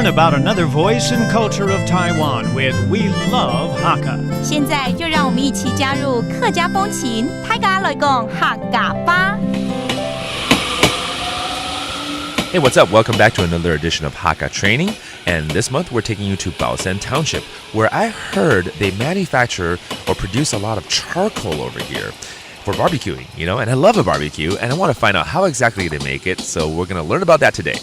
learn about another voice and culture of Taiwan with We Love Hakka. 现在就让我们一起加入客家风情，大家来讲客家吧。Hey, what's up? Welcome back to another edition of Hakka Training. And this month we're taking you to Baosan Township, where I heard they manufacture or produce a lot of charcoal over here for barbecuing, and I love a barbecue, and I want to find out how exactly they make it, so we're going to learn about that today.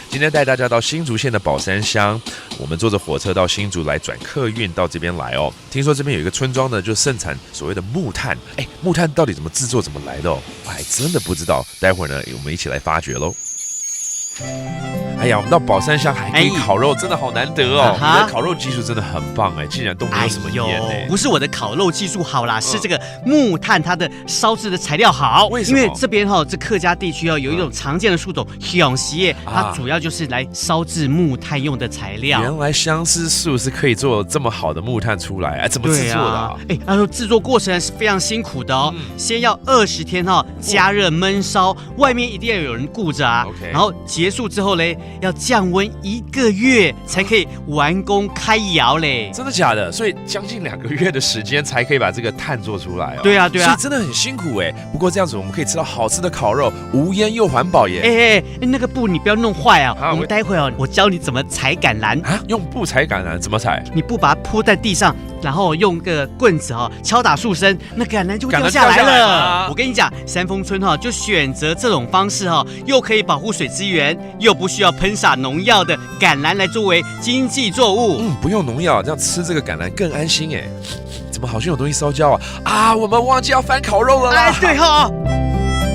今天带大家到新竹县的宝山乡，我们坐着火车到新竹来转客运到这边来哦。听说这边有一个村庄呢，就盛产所谓的木炭。木炭到底怎么制作、怎么来的哦？我还真的不知道。待会儿呢，我们一起来发掘喽。哎呀，我们到宝山乡还可以烤肉，真的好难得哦！你的烤肉技术真的很棒竟然都没有什么烟不是我的烤肉技术好啦，是这个木炭它的烧制的材料好。为什么？因为这边这客家地区有一种常见的树种香丝叶，它主要就是来烧制木炭用的材料。原来相思树是可以做这么好的木炭出来，怎么制作的？他说制作过程是非常辛苦的哦，先要20天加热焖烧，外面一定要有人顾着然后结束之后嘞，要降温1个月才可以完工开窑嘞。真的假的？所以将近2个月的时间才可以把这个炭做出来哦。对啊，所以真的很辛苦不过这样子我们可以吃到好吃的烤肉，无烟又环保耶。那个布你不要弄坏我们待会我教你怎么采橄榄用布采橄榄怎么采？你布把它铺在地上，然后用个棍子敲打树身，那橄榄就会掉下来了。我跟你讲，三丰村就选择这种方式又可以保护水资源，又不需要喷洒农药的橄榄来作为经济作物。不用农药，这样吃这个橄榄更安心怎么好像有东西烧焦我们忘记要翻烤肉了啦。对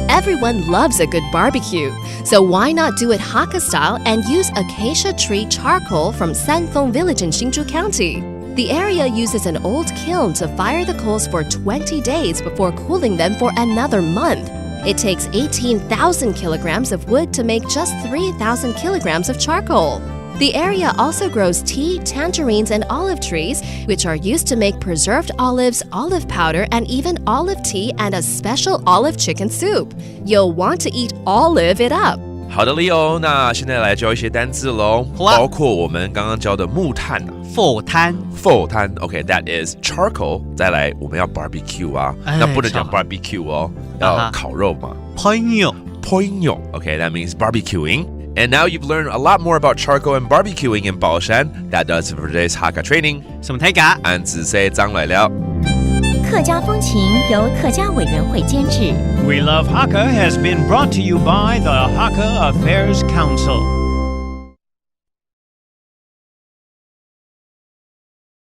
Everyone loves a good barbecue, so why not do it Hakka style and use acacia tree charcoal from Sanfeng Village in Hsinchu County? The area uses an old kiln to fire the coals for 20 days before cooling them for another month. It takes 18,000 kilograms of wood to make just 3,000 kilograms of charcoal. The area also grows tea, tangerines, and olive trees, which are used to make preserved olives, olive powder, and even olive tea and a special olive chicken soup. You'll want to eat olive it up. 好的 Leo， 那现在来教一些单字咯，包括我们刚刚教的木炭火炭 OK, that is charcoal。 再来我们要 barbecue 那不能讲 barbecue 要烤肉嘛。 Poño OK, that means barbecuing. And now you've learned a lot more about charcoal and barbecuing in Baoshan. That does it for today's Hakka training. 什么台嘎？安子 say 张来了。客家风情由客家委员会监制。 We Love Hakka has been brought to you by the Hakka Affairs Council.